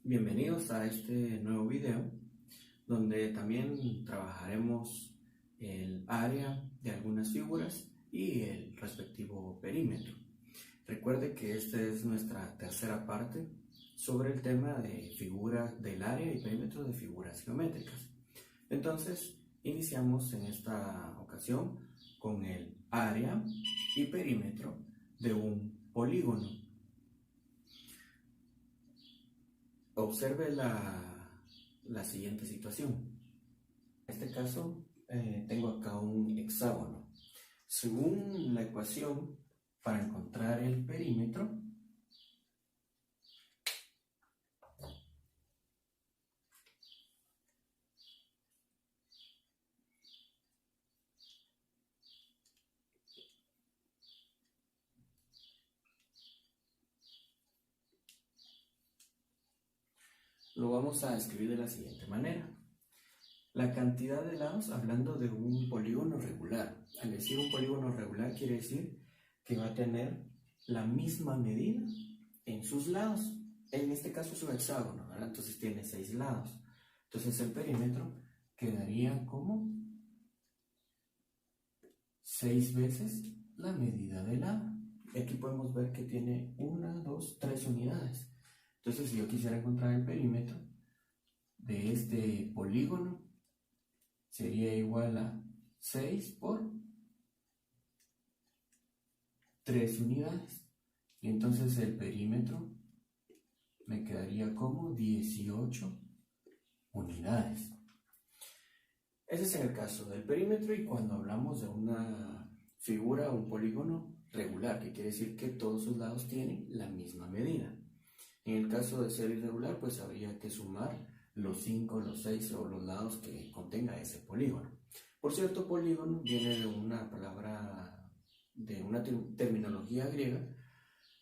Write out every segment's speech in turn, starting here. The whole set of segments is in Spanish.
Bienvenidos a este nuevo video donde también trabajaremos el área de algunas figuras y el respectivo perímetro. Recuerde que esta es nuestra tercera parte sobre el tema de figuras del área y perímetro de figuras geométricas. Entonces iniciamos en esta ocasión con el área y perímetro de un polígono. Observe la siguiente situación. En este caso tengo acá un hexágono. Según la ecuación, para encontrar el perímetro, lo vamos a escribir de la siguiente manera. La cantidad de lados, hablando de un polígono regular. Al decir un polígono regular quiere decir que va a tener la misma medida en sus lados. En este caso es un hexágono, ¿verdad? Entonces tiene 6 lados. Entonces el perímetro quedaría como 6 veces la medida de lado. Y aquí podemos ver que tiene 1, 2, 3 unidades. Entonces, si yo quisiera encontrar el perímetro de este polígono, sería igual a 6 por 3 unidades. Y entonces el perímetro me quedaría como 18 unidades. Ese es el caso del perímetro, y cuando hablamos de una figura o un polígono regular, que quiere decir que todos sus lados tienen la misma medida. En el caso de ser irregular, pues habría que sumar los 5, los 6 o los lados que contenga ese polígono. Por cierto, polígono viene de una palabra, de una terminología griega,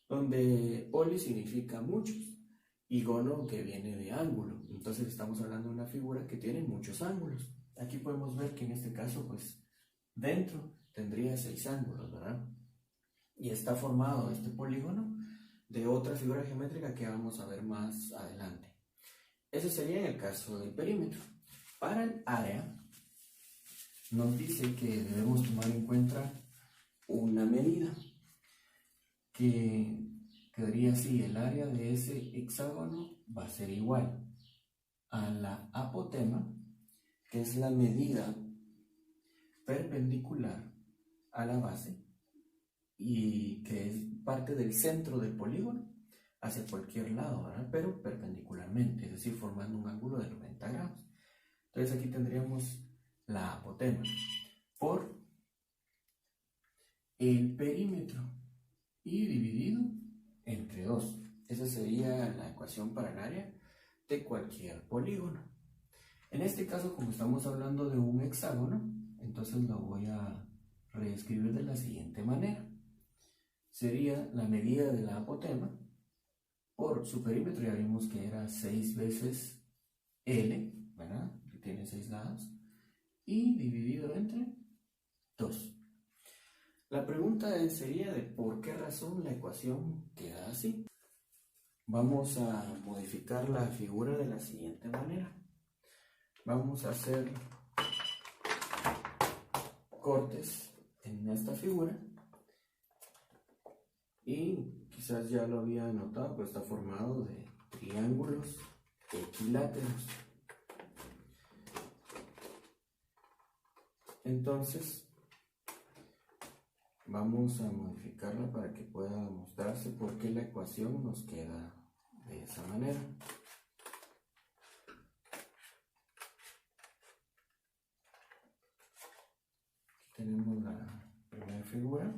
donde poli significa muchos y gono que viene de ángulo. Entonces estamos hablando de una figura que tiene muchos ángulos. Aquí podemos ver que en este caso, pues dentro tendría 6 ángulos, ¿verdad? Y está formado este polígono de otra figura geométrica que vamos a ver más adelante. Ese sería en el caso del perímetro. Para el área, nos dice que debemos tomar en cuenta una medida que quedaría así: el área de ese hexágono va a ser igual a la apotema, que es la medida perpendicular a la base y que es parte del centro del polígono hacia cualquier lado, ¿verdad? Pero perpendicularmente, es decir, formando un ángulo de 90 grados. Entonces aquí tendríamos la apotema por el perímetro y dividido entre 2. Esa sería la ecuación para el área de cualquier polígono. En este caso, como estamos hablando de un hexágono, entonces lo voy a reescribir de la siguiente manera. Sería la medida de la apotema por su perímetro, ya vimos que era 6 veces L, ¿verdad? Que tiene 6 lados, y dividido entre 2. La pregunta sería de por qué razón la ecuación queda así. Vamos a modificar la figura de la siguiente manera. Vamos a hacer cortes en esta figura. Y quizás ya lo había notado, pues está formado de triángulos equiláteros. Entonces vamos a modificarla para que pueda mostrarse por qué la ecuación nos queda de esa manera. Aquí tenemos la primera figura.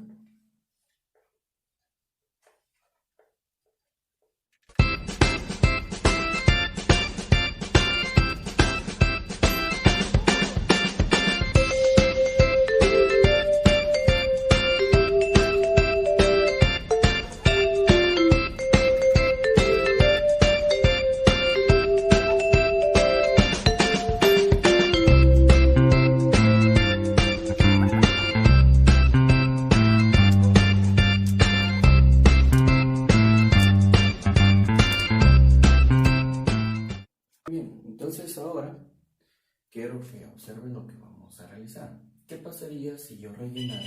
quiero que observen lo que vamos a realizar. ¿Qué pasaría si yo rellenara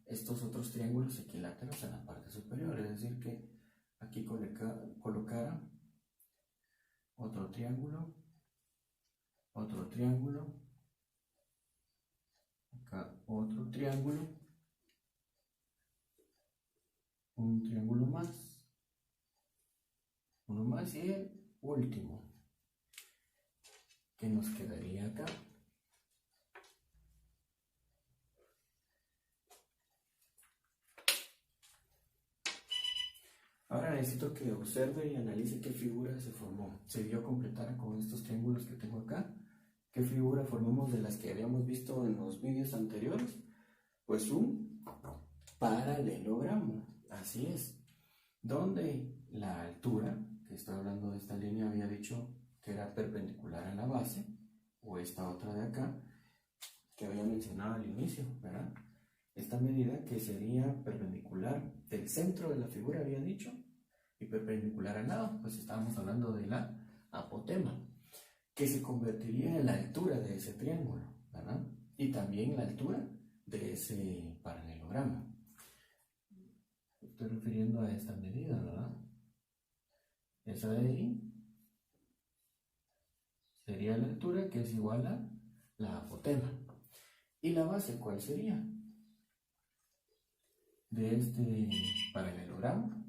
estos otros triángulos equiláteros en la parte superior? Es decir, que aquí colocara otro triángulo, acá otro triángulo, un triángulo más, uno más y el último que nos quedaría acá. Ahora necesito que observe y analice qué figura se formó. Se dio completar con estos triángulos que tengo acá. ¿Qué figura formamos de las que habíamos visto en los vídeos anteriores? Pues un paralelogramo, así es. Donde la altura, que estoy hablando de esta línea, había dicho que era perpendicular a la base, o esta otra de acá, que había mencionado al inicio, ¿verdad? Esta medida que sería perpendicular del centro de la figura, había dicho, y perpendicular al lado, pues estábamos hablando de la apotema, que se convertiría en la altura de ese triángulo, ¿verdad? Y también la altura de ese paralelogramo. Estoy refiriendo a esta medida, ¿verdad? Esa de ahí sería la altura, que es igual a la apotema. ¿Y la base cuál sería? De este paralelogramo.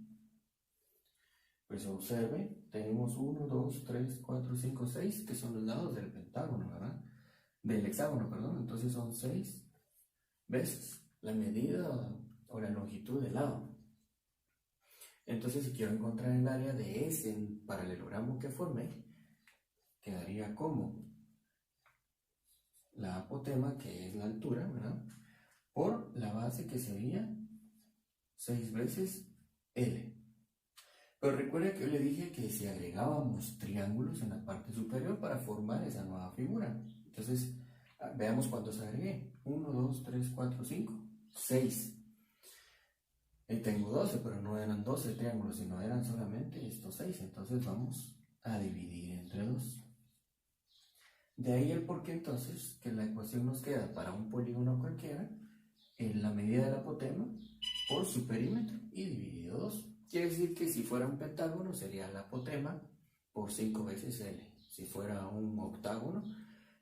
Pues observe, tenemos 1, 2, 3, 4, 5, 6, que son los lados del pentágono, ¿verdad? Del hexágono, perdón. Entonces son 6 veces la medida o la longitud del lado. Entonces, si quiero encontrar el área de ese paralelogramo que formé, quedaría como la apotema, que es la altura, ¿verdad? Por la base, que sería 6 veces L. Pero recuerda que yo le dije que si agregábamos triángulos en la parte superior para formar esa nueva figura. Entonces, veamos cuántos agregué. 1, 2, 3, 4, 5, 6. Y tengo 12, pero no eran 12 triángulos, sino eran solamente estos 6. Entonces vamos a dividir entre 2. De ahí el por qué entonces que la ecuación nos queda para un polígono cualquiera en la medida de la apotema por su perímetro y dividido 2. Quiere decir que si fuera un pentágono sería la apotema por 5 veces L. Si fuera un octágono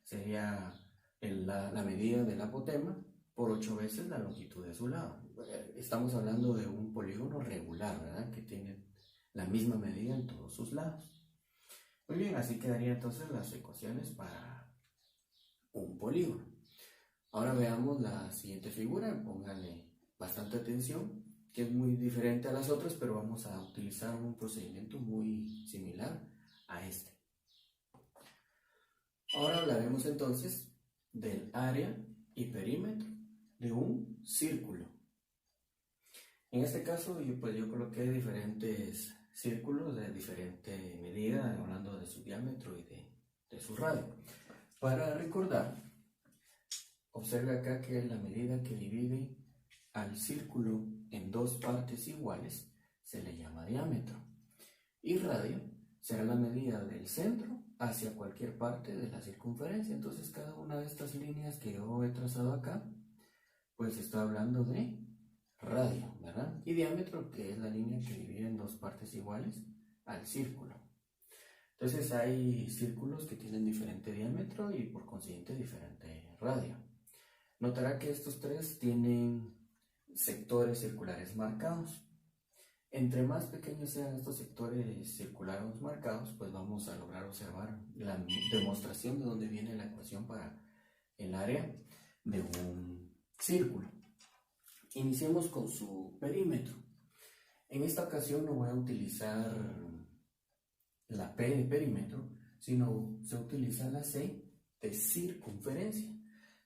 sería la medida de la apotema por 8 veces la longitud de su lado. Estamos hablando de un polígono regular, ¿verdad? Que tiene la misma medida en todos sus lados. Muy bien, así quedarían entonces las ecuaciones para un polígono. Ahora veamos la siguiente figura, pónganle bastante atención, que es muy diferente a las otras, pero vamos a utilizar un procedimiento muy similar a este. Ahora hablaremos entonces del área y perímetro de un círculo. En este caso yo coloqué diferentes círculos de diferente medida, hablando de su diámetro y de su radio. Para recordar, observe acá que la medida que divide al círculo en dos partes iguales se le llama diámetro. Y radio será la medida del centro hacia cualquier parte de la circunferencia. Entonces cada una de estas líneas que yo he trazado acá, pues estoy hablando de radio, ¿verdad? Y diámetro, que es la línea que divide en dos partes iguales al círculo. Entonces hay círculos que tienen diferente diámetro y por consiguiente diferente radio. Notará que estos tres tienen sectores circulares marcados. Entre más pequeños sean estos sectores circulares marcados, pues vamos a lograr observar la demostración de dónde viene la ecuación para el área de un círculo. Iniciemos con su perímetro. En esta ocasión no voy a utilizar la P de perímetro, sino se utiliza la C de circunferencia.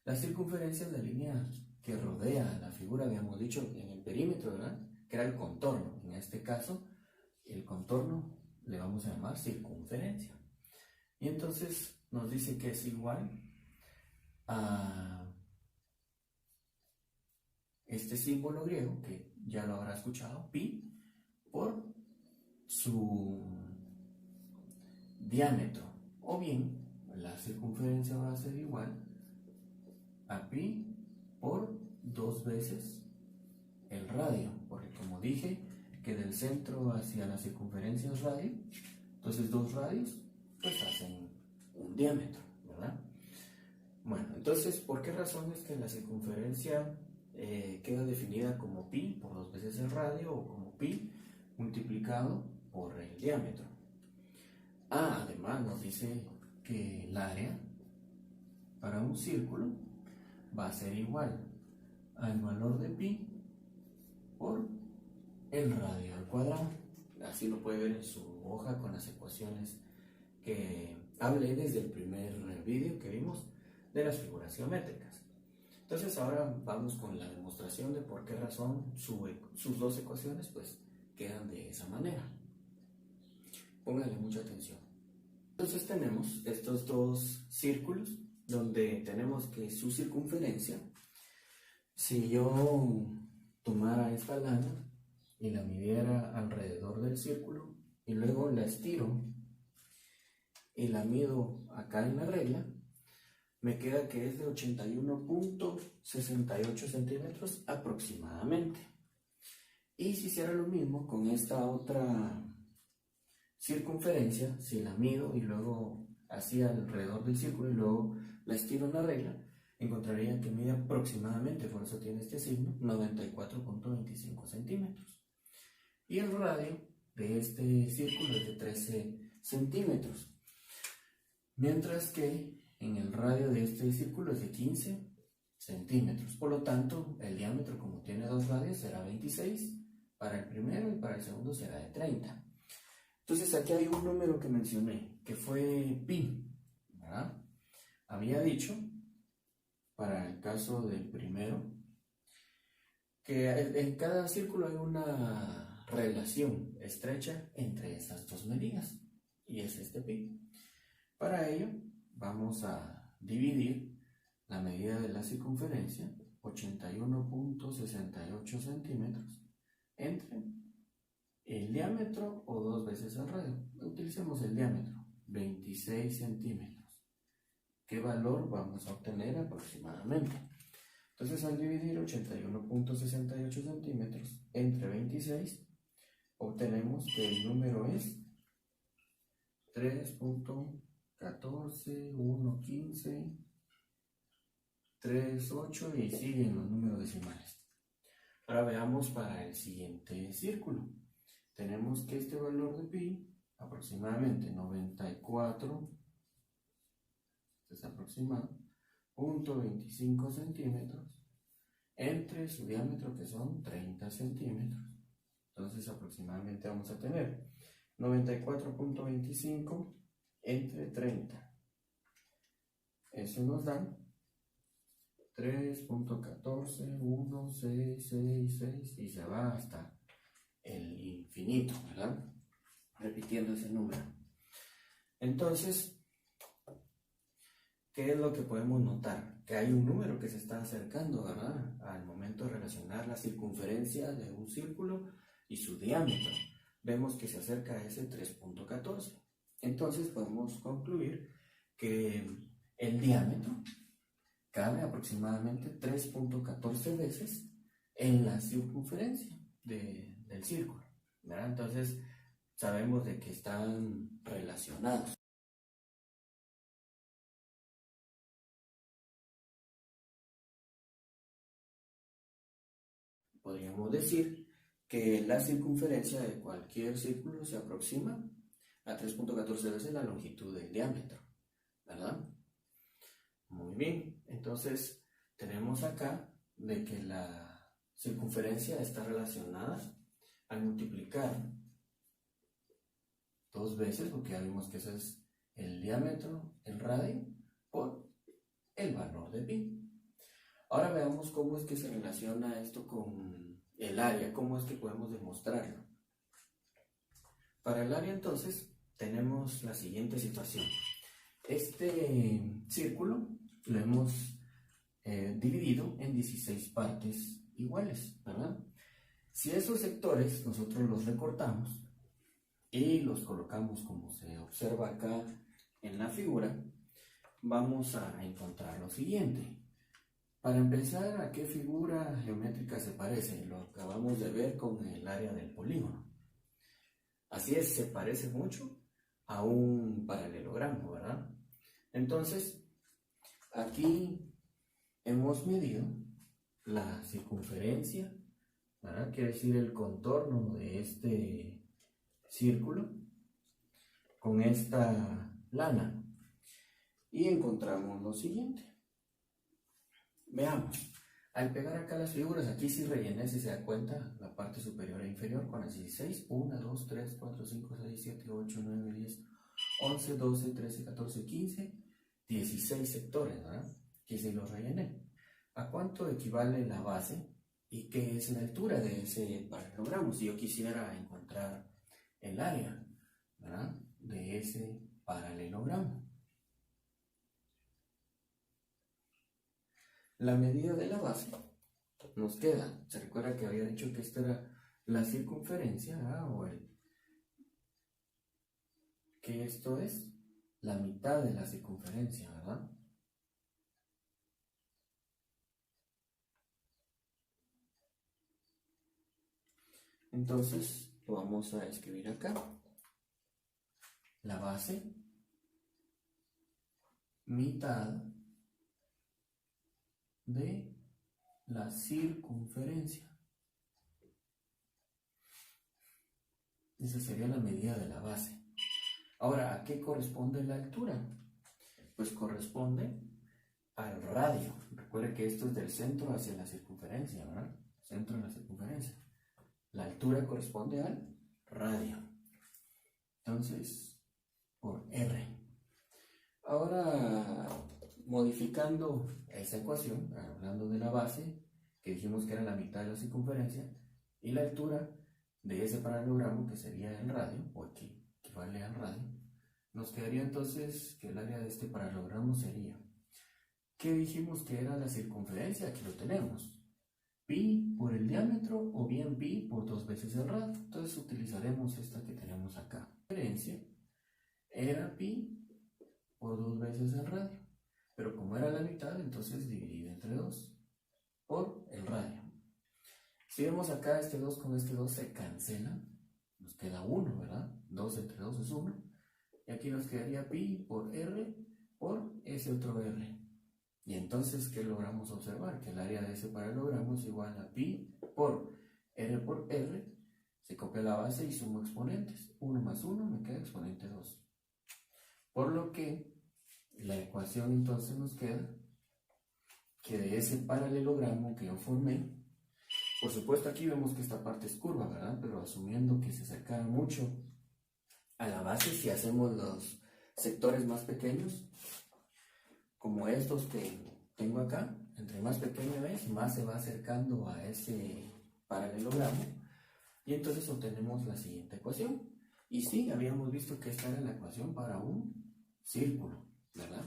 La circunferencia es la línea que rodea la figura, habíamos dicho en el perímetro, ¿verdad? Que era el contorno. En este caso, el contorno le vamos a llamar circunferencia. Y entonces nos dice que es igual a este símbolo griego, que ya lo habrá escuchado, pi, por su diámetro, o bien la circunferencia va a ser igual a pi por 2 veces el radio, porque como dije que del centro hacia la circunferencia es radio, entonces 2 radios pues hacen un diámetro, ¿verdad? Bueno, entonces, ¿por qué razón es que la circunferencia queda definida como pi por 2 veces el radio o como pi multiplicado por el diámetro? Además nos dice que el área para un círculo va a ser igual al valor de pi por el radio al cuadrado. Así lo puede ver en su hoja con las ecuaciones que hablé desde el primer vídeo que vimos de las figuras geométricas. Entonces ahora vamos con la demostración de por qué razón sus dos ecuaciones pues quedan de esa manera. Pónganle mucha atención. Entonces tenemos estos dos círculos donde tenemos que su circunferencia, si yo tomara esta lana y la midiera alrededor del círculo y luego la estiro y la mido acá en la regla, me queda que es de 81.68 centímetros aproximadamente. Y si hiciera lo mismo con esta otra circunferencia, si la mido y luego hacía alrededor del círculo y luego la estiro en la regla, encontraría que mide aproximadamente, por eso tiene este signo, 94.25 centímetros. Y el radio de este círculo es de 13 centímetros. Mientras que en el radio de este círculo es de 15 centímetros. Por lo tanto, el diámetro, como tiene dos radios, será 26 para el primero y para el segundo será de 30. Entonces aquí hay un número que mencioné, que fue pi, ¿verdad? Había dicho, para el caso del primero, que en cada círculo hay una relación estrecha entre esas dos medidas, y es este pi. Para ello, vamos a dividir la medida de la circunferencia, 81.68 centímetros, entre el diámetro o 2 veces el radio. Utilicemos el diámetro, 26 centímetros. ¿Qué valor vamos a obtener aproximadamente? Entonces, al dividir 81.68 centímetros entre 26, obtenemos que el número es 3.14, 1.15, 3.8 y siguen los números decimales. Ahora veamos para el siguiente círculo. Tenemos que este valor de pi, aproximadamente 94, es aproximado, 0.25 centímetros, entre su diámetro que son 30 centímetros. Entonces aproximadamente vamos a tener 94.25 entre 30. Eso nos da 3.141666 y se va hasta el infinito, ¿verdad? Repitiendo ese número. Entonces, ¿qué es lo que podemos notar? Que hay un número que se está acercando, ¿verdad? Al momento de relacionar la circunferencia de un círculo y su diámetro. Vemos que se acerca a ese 3.14. Entonces podemos concluir que el diámetro cabe aproximadamente 3.14 veces en la circunferencia del círculo, ¿verdad? Entonces sabemos de que están relacionados. Podríamos decir que la circunferencia de cualquier círculo se aproxima a 3.14 veces la longitud del diámetro, ¿verdad? Muy bien, entonces tenemos acá de que la circunferencia está relacionada al multiplicar 2 veces, porque ya vimos que ese es el diámetro, el radio, por el valor de pi. Ahora veamos cómo es que se relaciona esto con el área, cómo es que podemos demostrarlo. Para el área entonces tenemos la siguiente situación. Este círculo lo hemos dividido en 16 partes iguales, ¿verdad? Si esos sectores nosotros los recortamos y los colocamos como se observa acá en la figura, vamos a encontrar lo siguiente. Para empezar, ¿a qué figura geométrica se parece? Lo acabamos de ver con el área del polígono. Así es, se parece mucho a un paralelogramo, ¿verdad? Entonces, aquí hemos medido la circunferencia, ¿verdad? Quiere decir el contorno de este círculo con esta lana. Y encontramos lo siguiente. Veamos. Al pegar acá las figuras, aquí sí rellené, si se da cuenta, la parte superior e inferior con las 16. 1, 2, 3, 4, 5, 6, 7, 8, 9, 10, 11, 12, 13, 14, 15, 16 sectores, ¿verdad? Que sí los rellené. ¿A cuánto equivale la base? ¿Y qué es la altura de ese paralelogramo? Si yo quisiera encontrar el área, ¿verdad?, de ese paralelogramo. La medida de la base nos queda. Se recuerda que había dicho que esta era la circunferencia, ¿verdad? Que esto es la mitad de la circunferencia, ¿verdad? Entonces lo vamos a escribir acá. La base, mitad de la circunferencia. Esa sería la medida de la base. Ahora, ¿a qué corresponde la altura? Pues corresponde al radio. Recuerde que esto es del centro hacia la circunferencia, ¿verdad? Centro de la circunferencia. La altura corresponde al radio. Entonces, por R. Ahora, modificando esa ecuación, hablando de la base, que dijimos que era la mitad de la circunferencia, y la altura de ese paralelogramo, que sería el radio, o equivale al radio, nos quedaría entonces que el área de este paralelogramo sería, ¿qué dijimos que era la circunferencia? Aquí lo tenemos. Pi por el diámetro o bien pi por 2 veces el radio. Entonces utilizaremos esta que tenemos acá. La diferencia era pi por 2 veces el radio. Pero como era la mitad, entonces dividido entre 2 por el radio. Si vemos acá, este 2 con este 2 se cancela. Nos queda 1, ¿verdad? 2 entre 2 es 1. Y aquí nos quedaría pi por r por ese otro r. Y entonces, ¿qué logramos observar? Que el área de ese paralelogramo es igual a pi por r, se copia la base y sumo exponentes. 1 más 1 me queda exponente 2. Por lo que la ecuación entonces nos queda que de ese paralelogramo que yo formé, por supuesto aquí vemos que esta parte es curva, ¿verdad? Pero asumiendo que se acercara mucho a la base, si hacemos los sectores más pequeños, como estos que tengo acá, entre más pequeño es, más se va acercando a ese paralelogramo, y entonces obtenemos la siguiente ecuación. Y sí, habíamos visto que esta era la ecuación para un círculo, ¿verdad?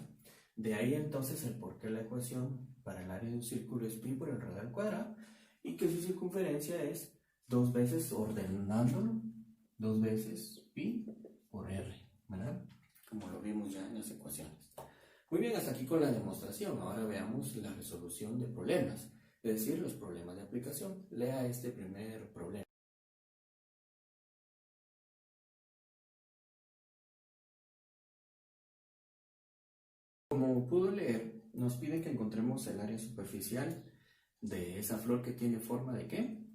De ahí entonces el por qué la ecuación para el área de un círculo es pi por el radio al cuadrado, y que su circunferencia es 2 veces, ordenándolo, 2 veces pi por r, ¿verdad? Como lo vimos ya en las ecuaciones. Muy bien, hasta aquí con la demostración. Ahora veamos la resolución de problemas, es decir, los problemas de aplicación. Lea este primer problema. Como pudo leer, nos pide que encontremos el área superficial de esa flor que tiene forma de ¿qué?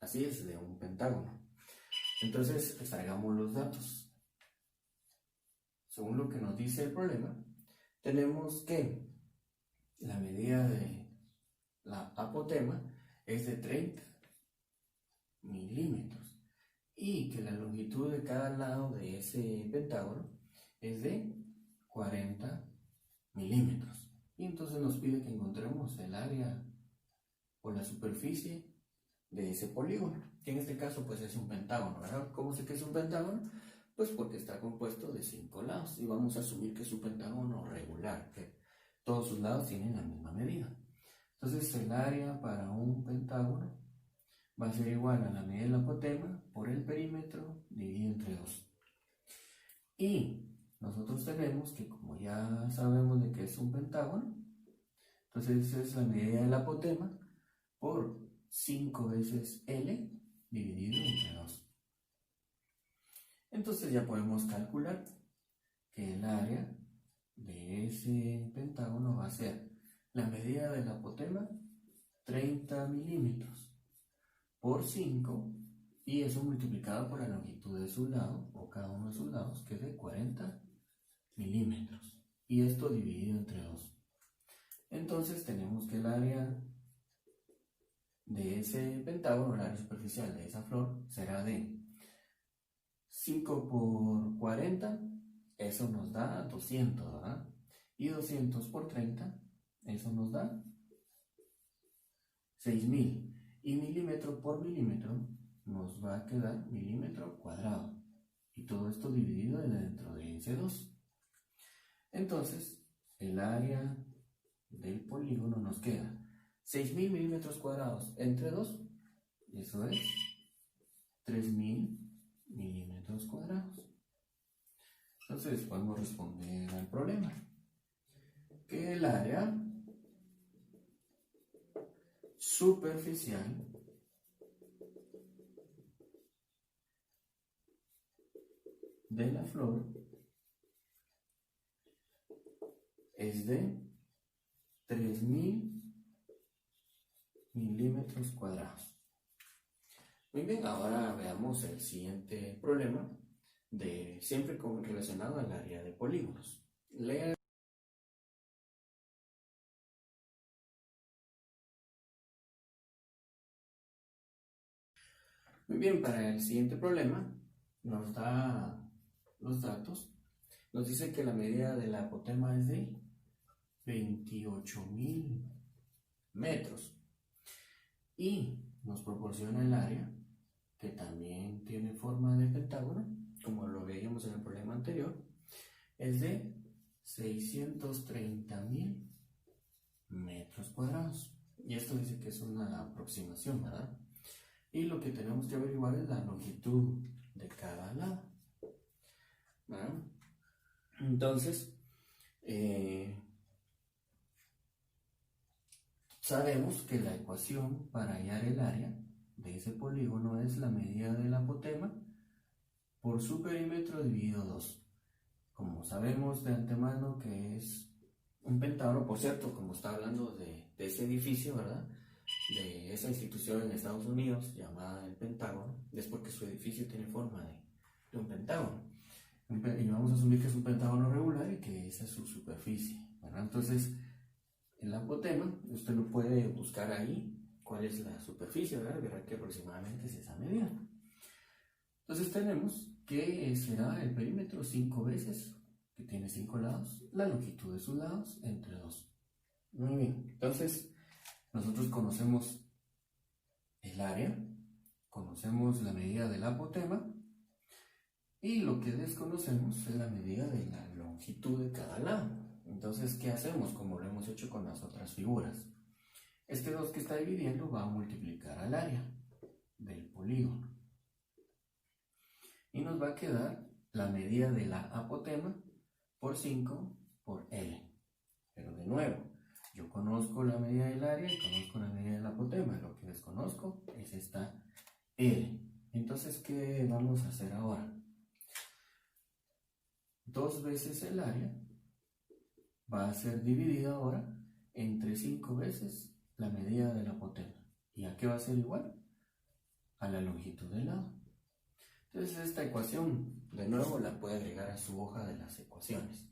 Así es, de un pentágono. Entonces, extraigamos los datos. Según lo que nos dice el problema, tenemos que la medida de la apotema es de 30 milímetros y que la longitud de cada lado de ese pentágono es de 40 milímetros. Y entonces nos pide que encontremos el área o la superficie de ese polígono, que en este caso pues es un pentágono, ¿verdad? ¿Cómo sé que es un pentágono? Pues porque está compuesto de 5 lados y vamos a asumir que es un pentágono regular, que todos sus lados tienen la misma medida. Entonces el área para un pentágono va a ser igual a la medida del apotema por el perímetro dividido entre 2. Y nosotros tenemos que, como ya sabemos de que es un pentágono, entonces es la medida del apotema por 5 veces L dividido entre 2. Entonces ya podemos calcular que el área de ese pentágono va a ser la medida del apotema 30 milímetros por 5, y eso multiplicado por la longitud de su lado, o cada uno de sus lados, que es de 40 milímetros, y esto dividido entre 2. Entonces tenemos que el área de ese pentágono, el área superficial de esa flor, será de 5 por 40, eso nos da 200, ¿verdad? Y 200 por 30, eso nos da 6000. Y milímetro por milímetro nos va a quedar milímetro cuadrado. Y todo esto dividido dentro de ese 2. Entonces, el área del polígono nos queda 6000 milímetros cuadrados entre 2. Eso es 3000 milímetros cuadrados. Entonces, podemos responder al problema. Que el área superficial de la flor es de 3000 milímetros cuadrados. Muy bien, ahora veamos el siguiente problema, siempre relacionado al área de polígonos. Lea. Muy bien, para el siguiente problema nos da los datos. Nos dice que la medida del apotema es de 28.000 metros y nos proporciona el área, que también tiene forma de pentágono, como lo veíamos en el problema anterior, es de 630.000 metros cuadrados. Y esto dice que es una aproximación, ¿verdad? Y lo que tenemos que averiguar es la longitud de cada lado, ¿verdad? Entonces, sabemos que la ecuación para hallar el área de ese polígono es la medida del apotema por su perímetro dividido 2. Como sabemos de antemano que es un pentágono, por cierto, como está hablando de ese edificio, ¿verdad?, de esa institución en Estados Unidos llamada el Pentágono, es porque su edificio tiene forma de un pentágono. Y vamos a asumir que es un pentágono regular y que esa es su superficie, ¿verdad? Entonces, el apotema, usted lo puede buscar ahí, cuál es la superficie, ¿verdad? Verá que aproximadamente es esa medida. Entonces tenemos que será el perímetro 5 veces, que tiene 5 lados, la longitud de sus lados entre 2. Muy bien, entonces nosotros conocemos el área, conocemos la medida del apotema, y lo que desconocemos es la medida de la longitud de cada lado. Entonces, ¿qué hacemos? Como lo hemos hecho con las otras figuras. Este 2 que está dividiendo va a multiplicar al área del polígono. Y nos va a quedar la medida de la apotema por 5 por L. Pero de nuevo, yo conozco la medida del área y conozco la medida del apotema. Lo que desconozco es esta L. Entonces, ¿qué vamos a hacer ahora? 2 veces el área va a ser dividida ahora entre 5 veces la medida del apotema. ¿Y a qué va a ser igual? A la longitud del lado. Entonces esta ecuación, de nuevo, la puede agregar a su hoja de las ecuaciones.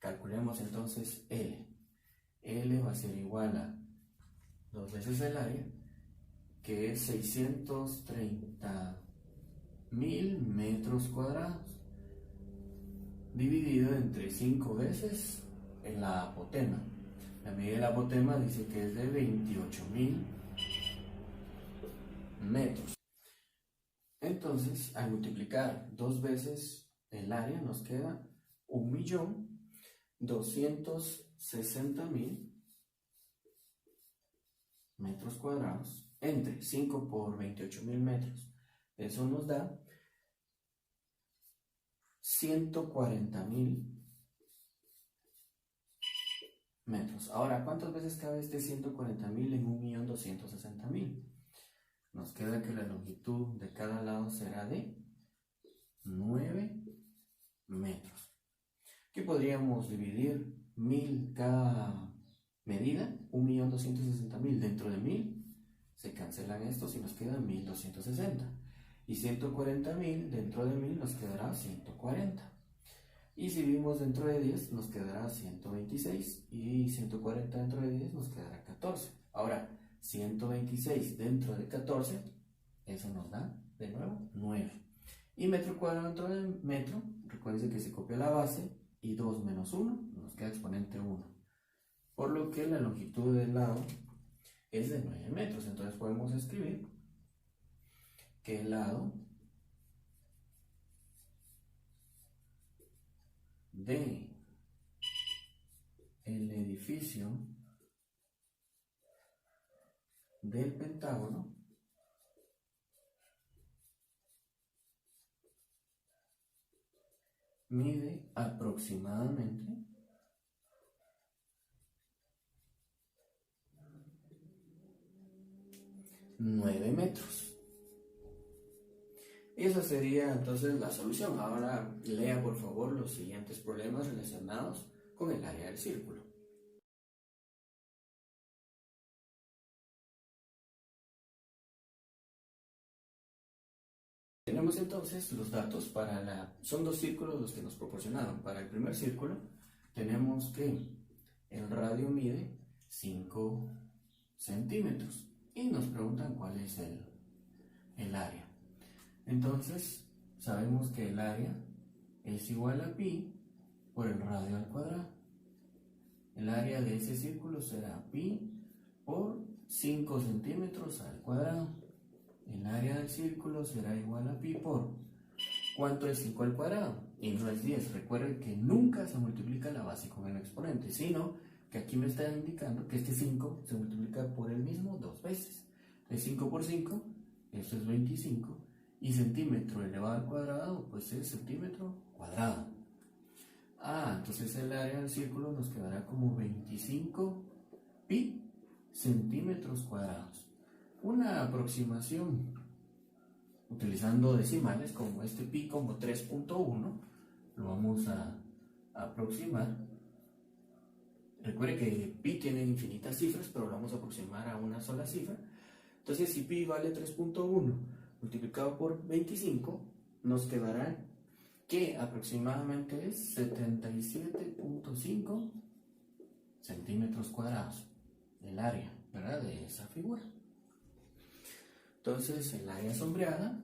Calculemos entonces L. L va a ser igual a 2 veces el área, que es 630.000 metros cuadrados, dividido entre 5 veces en la apotema. La medida del apotema dice que es de 28.000 metros. Entonces, al multiplicar 2 veces el área, nos queda 1.260.000 metros cuadrados entre 5 por 28.000 metros. Eso nos da 140.000 metros. Ahora, ¿cuántas veces cabe este 140.000 en 1.260.000? Nos queda que la longitud de cada lado será de 9 metros. ¿Qué podríamos dividir 1000 cada medida? 1.260.000 dentro de 1000. Se cancelan estos y nos queda 1.260. Y 140.000 dentro de 1000 nos quedará 140. Y si dividimos dentro de 10 nos quedará 126. Y 140 dentro de 10 nos quedará 14. Ahora, 126 dentro de 14, eso nos da de nuevo 9. Y metro cuadrado dentro de metro, recuerden que se copia la base y 2 menos 1 nos queda exponente 1. Por lo que la longitud del lado es de 9 metros. Entonces podemos escribir que el lado de el edificio del pentágono mide aproximadamente 9 metros. Esa sería entonces la solución. Ahora lea por favor los siguientes problemas relacionados con el área del círculo. Tenemos entonces los datos son 2 círculos los que nos proporcionaron. Para el primer círculo tenemos que el radio mide 5 centímetros y nos preguntan cuál es el área. Entonces sabemos que el área es igual a pi por el radio al cuadrado. El área de ese círculo será pi por 5 centímetros al cuadrado. El área del círculo será igual a pi por, ¿cuánto es 5 al cuadrado? Y no es 10. Recuerden que nunca se multiplica la base con el exponente, sino que aquí me está indicando que este 5 se multiplica por el mismo 2 veces. De 5 por 5, esto es 25. Y centímetro elevado al cuadrado, pues es centímetro cuadrado. Entonces el área del círculo nos quedará como 25 pi centímetros cuadrados. Una aproximación utilizando decimales como este pi como 3.1, lo vamos a aproximar. Recuerde que pi tiene infinitas cifras, pero lo vamos a aproximar a una sola cifra. Entonces, si pi vale 3.1 multiplicado por 25, nos quedará que aproximadamente es 77.5 centímetros cuadrados el área, ¿verdad?, de esa figura. Entonces, el área sombreada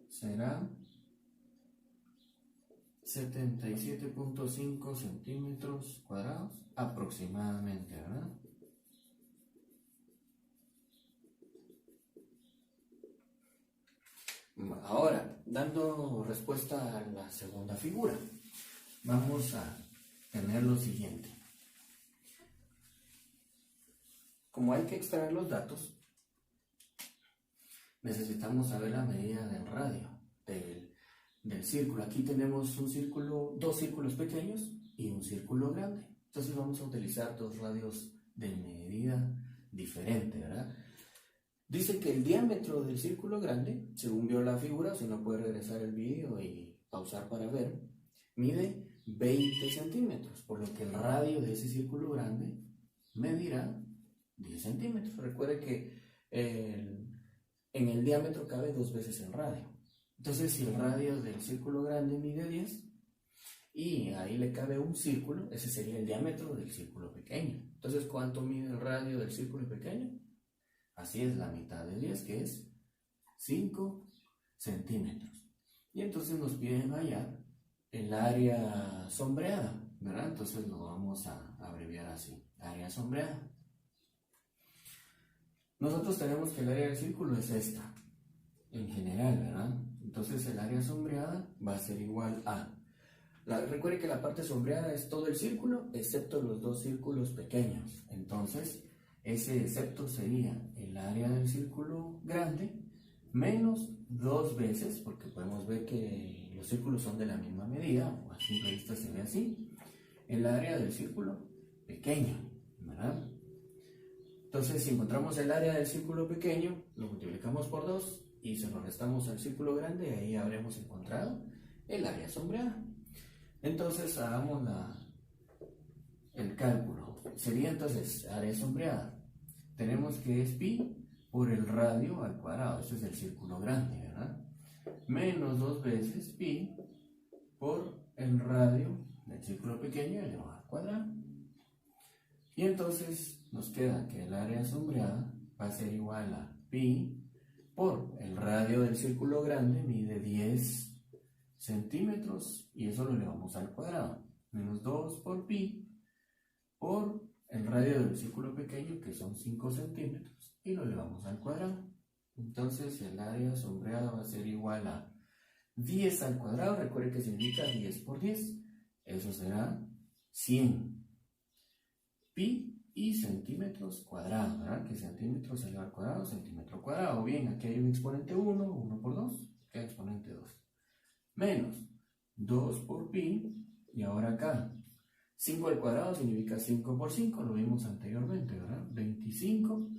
será 77.5 centímetros cuadrados aproximadamente, ¿verdad? Ahora, dando respuesta a la segunda figura, vamos a tener lo siguiente. Como hay que extraer los datos, necesitamos saber la medida del radio del círculo. Aquí tenemos dos círculos pequeños y un círculo grande. Entonces vamos a utilizar dos radios de medida diferente, ¿verdad? Dice que el diámetro del círculo grande, según vio la figura, si no puede regresar el vídeo y pausar para ver, mide 20 centímetros, por lo que el radio de ese círculo grande medirá 10 centímetros. Recuerde que en el diámetro cabe 2 veces el radio. Entonces, si el radio del círculo grande mide 10 y ahí le cabe un círculo, ese sería el diámetro del círculo pequeño. Entonces, ¿cuánto mide el radio del círculo pequeño? Así es, la mitad de 10, que es 5 centímetros. Y entonces nos piden hallar el área sombreada, ¿verdad? Entonces lo vamos a abreviar así, área sombreada. Nosotros tenemos que el área del círculo es esta, en general, ¿verdad? Entonces el área sombreada va a ser igual a Recuerde que la parte sombreada es todo el círculo, excepto los dos círculos pequeños. Entonces, ese excepto sería el área del círculo grande menos 2 veces, porque podemos ver que los círculos son de la misma medida, o a simple vista se ve así, el área del círculo pequeño, ¿verdad? Entonces, si encontramos el área del círculo pequeño, lo multiplicamos por 2 y se lo restamos al círculo grande, y ahí habremos encontrado el área sombreada. Entonces, hagamos el cálculo. Sería entonces área sombreada. Tenemos que es pi por el radio al cuadrado. Este es el círculo grande, ¿verdad? Menos 2 veces pi por el radio del círculo pequeño elevado al cuadrado. Y entonces nos queda que el área sombreada va a ser igual a pi por el radio del círculo grande, mide 10 centímetros, y eso lo elevamos al cuadrado. Menos 2 por pi por el radio del círculo pequeño, que son 5 centímetros, y lo elevamos al cuadrado. Entonces el área sombreada va a ser igual a 10 al cuadrado. Recuerde que significa 10 por 10. Eso será 100 pi y centímetros cuadrados, ¿verdad? Que centímetros elevado al cuadrado, centímetro cuadrado. Bien, aquí hay un exponente 1, 1 por 2, queda exponente 2. Menos 2 por pi, y ahora acá 5 al cuadrado significa 5 por 5, lo vimos anteriormente, ¿verdad? 25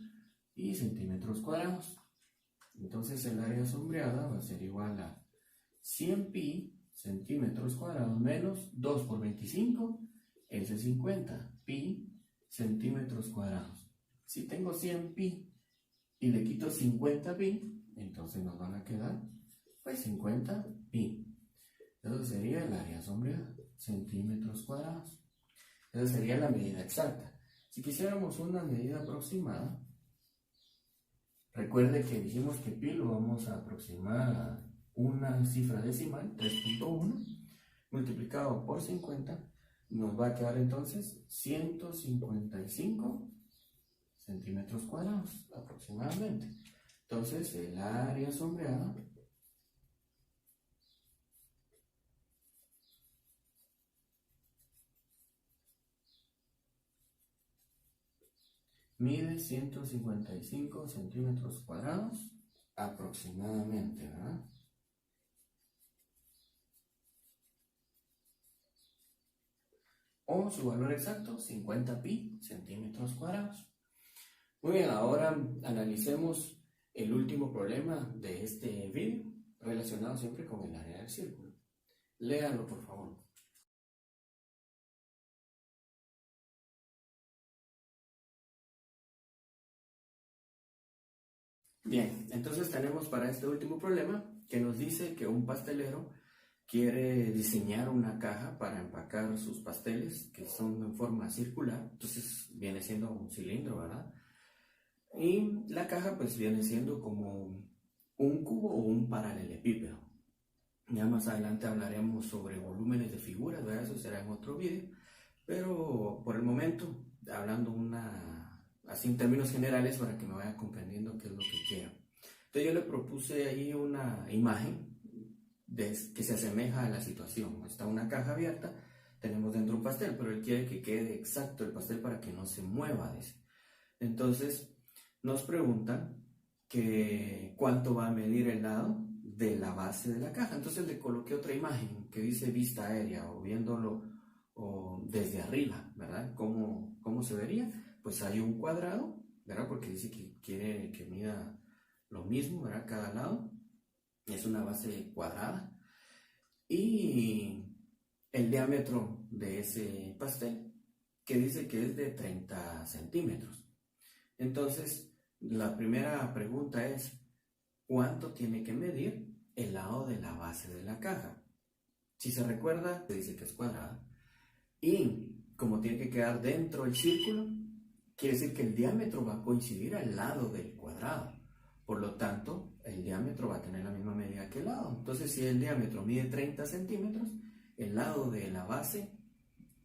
y centímetros cuadrados. Entonces el área sombreada va a ser igual a 100 pi centímetros cuadrados menos 2 por 25, ese es 50 pi centímetros cuadrados. Si tengo 100 pi y le quito 50 pi, entonces nos van a quedar pues 50 pi. Eso sería el área sombreada, centímetros cuadrados. Esa sería la medida exacta. Si quisiéramos una medida aproximada, recuerde que dijimos que pi lo vamos a aproximar a una cifra decimal, 3.1, multiplicado por 50, nos va a quedar entonces 155 centímetros cuadrados aproximadamente. Entonces el área sombreada mide 155 centímetros cuadrados aproximadamente, ¿verdad? O su valor exacto, 50 pi centímetros cuadrados. Muy bien, ahora analicemos el último problema de este video, relacionado siempre con el área del círculo. Léalo, por favor. Bien, entonces tenemos para este último problema que nos dice que un pastelero quiere diseñar una caja para empacar sus pasteles, que son en forma circular. Entonces viene siendo un cilindro, ¿verdad? Y la caja pues viene siendo como un cubo o un paralelepípedo. Ya más adelante hablaremos sobre volúmenes de figuras, ¿verdad? Eso será en otro video. Pero por el momento, hablando así en términos generales para que me vaya comprendiendo qué es lo que quiero. Entonces yo le propuse ahí una imagen que se asemeja a la situación. Está una caja abierta, tenemos dentro un pastel, pero él quiere que quede exacto el pastel para que no se mueva. Entonces nos preguntan que cuánto va a medir el lado de la base de la caja. Entonces le coloqué otra imagen que dice vista aérea, o viéndolo desde arriba, ¿verdad? ¿Cómo se vería? Pues hay un cuadrado, ¿verdad? Porque dice que quiere que mida lo mismo, ¿verdad? Cada lado. Es una base cuadrada. Y el diámetro de ese pastel, que dice que es de 30 centímetros. Entonces, la primera pregunta es, ¿cuánto tiene que medir el lado de la base de la caja? Si se recuerda, se dice que es cuadrada. Y como tiene que quedar dentro del círculo, quiere decir que el diámetro va a coincidir al lado del cuadrado. Por lo tanto, el diámetro va a tener la misma medida que el lado. Entonces, si el diámetro mide 30 centímetros, el lado de la base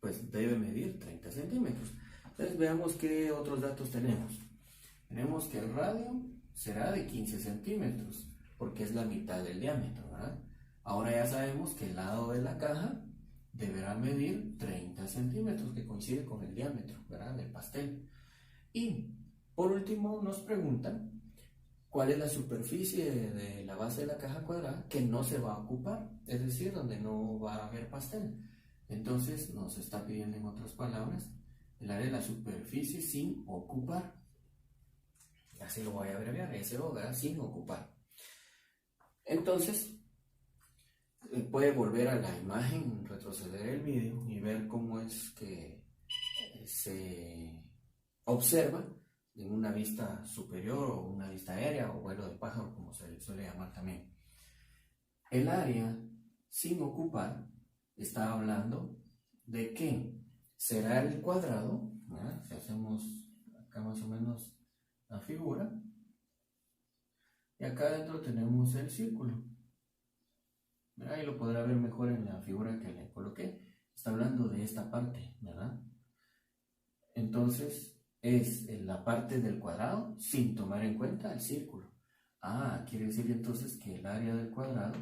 pues debe medir 30 centímetros. Entonces, veamos qué otros datos tenemos. Tenemos que el radio será de 15 centímetros, porque es la mitad del diámetro, ¿verdad? Ahora ya sabemos que el lado de la caja deberá medir 30 centímetros, que coincide con el diámetro, ¿verdad?, del pastel. Y por último nos preguntan cuál es la superficie de la base de la caja cuadrada que no se va a ocupar, es decir, donde no va a haber pastel. Entonces nos está pidiendo, en otras palabras, el área de la superficie sin ocupar. Así lo voy a abreviar, SO, ¿verdad?, sin ocupar. Entonces puede volver a la imagen, retroceder el vídeo y ver cómo es que se observa en una vista superior o una vista aérea o vuelo de pájaro, como se suele llamar también. El área sin ocupar está hablando de que será el cuadrado, ¿verdad?, si hacemos acá más o menos la figura, y acá adentro tenemos el círculo. Ahí lo podrá ver mejor en la figura que le coloqué. Está hablando de esta parte, ¿verdad? Entonces es la parte del cuadrado sin tomar en cuenta el círculo. Quiere decir entonces que el área del cuadrado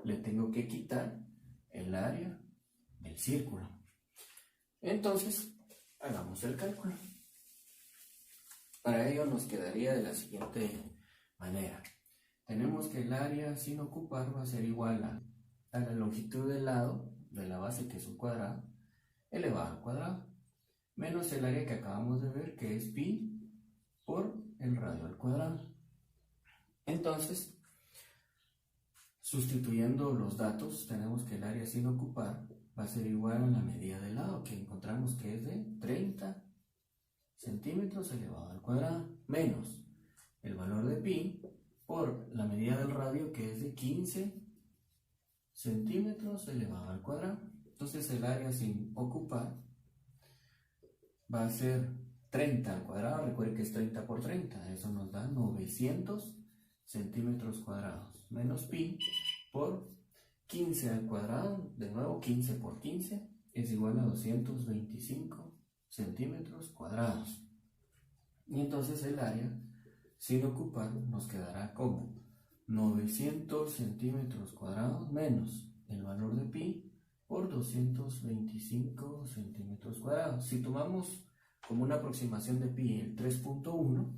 le tengo que quitar el área del círculo. Entonces hagamos el cálculo. Para ello nos quedaría de la siguiente manera. Tenemos que el área sin ocupar va a ser igual a la longitud del lado de la base, que es un cuadrado, elevado al cuadrado, menos el área que acabamos de ver, que es pi por el radio al cuadrado. Entonces, sustituyendo los datos, tenemos que el área sin ocupar va a ser igual a la medida del lado, que encontramos que es de 30 centímetros elevado al cuadrado, menos el valor de pi por la medida del radio, que es de 15 centímetros elevado al cuadrado. Entonces el área sin ocupar va a ser 30 al cuadrado. Recuerden que es 30 por 30, eso nos da 900 centímetros cuadrados, menos pi por 15 al cuadrado, de nuevo 15 por 15 es igual a 225 centímetros cuadrados. Y entonces el área sin ocupar nos quedará como 900 centímetros cuadrados menos el valor de pi por 225 centímetros cuadrados. Si tomamos como una aproximación de pi el 3.1,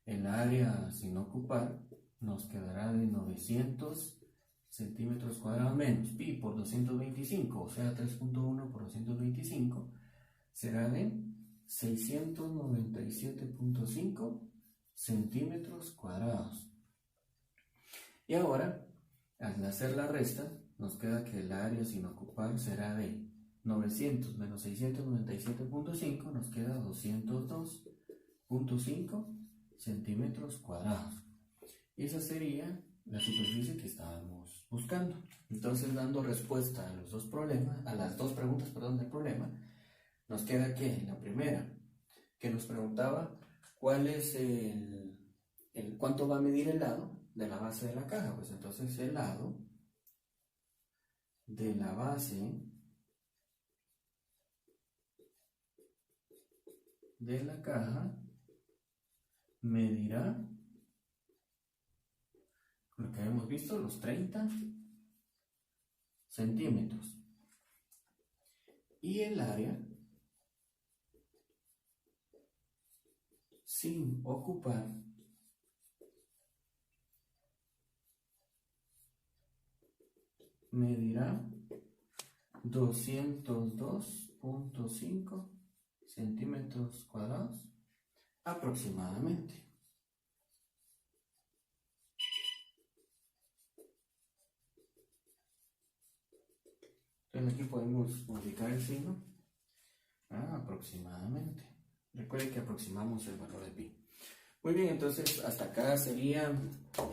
el área sin ocupar nos quedará de 900 centímetros cuadrados menos pi por 225, o sea 3.1 por 225, será de 697.5 centímetros cuadrados. Y ahora, al hacer la resta, nos queda que el área sin ocupar será de 900 menos 697.5, nos queda 202.5 centímetros cuadrados. Y esa sería la superficie que estábamos buscando. Entonces, dando respuesta a los dos problemas, a las dos preguntas, del problema, nos queda que la primera, que nos preguntaba cuál es cuánto va a medir el lado de la base de la caja. Pues entonces el lado de la base de la caja medirá, lo que hemos visto, los 30 centímetros. Y el área sin ocupar medirá 202.5 centímetros cuadrados aproximadamente. Entonces aquí podemos modificar el signo aproximadamente. Recuerden que aproximamos el valor de pi. Muy bien, entonces hasta acá sería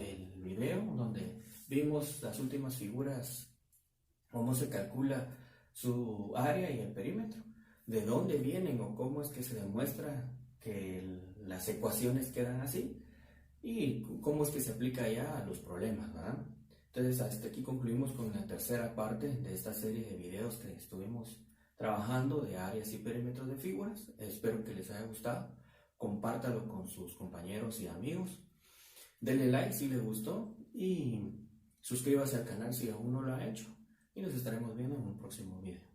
el video donde vimos las últimas figuras, cómo se calcula su área y el perímetro, de dónde vienen o cómo es que se demuestra que las ecuaciones quedan así y cómo es que se aplica ya a los problemas, ¿verdad? Entonces hasta aquí concluimos con la tercera parte de esta serie de videos que estuvimos trabajando de áreas y perímetros de figuras. Espero que les haya gustado. Compártalo con sus compañeros y amigos. Denle like si les gustó y suscríbase al canal si aún no lo ha hecho. Y nos estaremos viendo en un próximo video.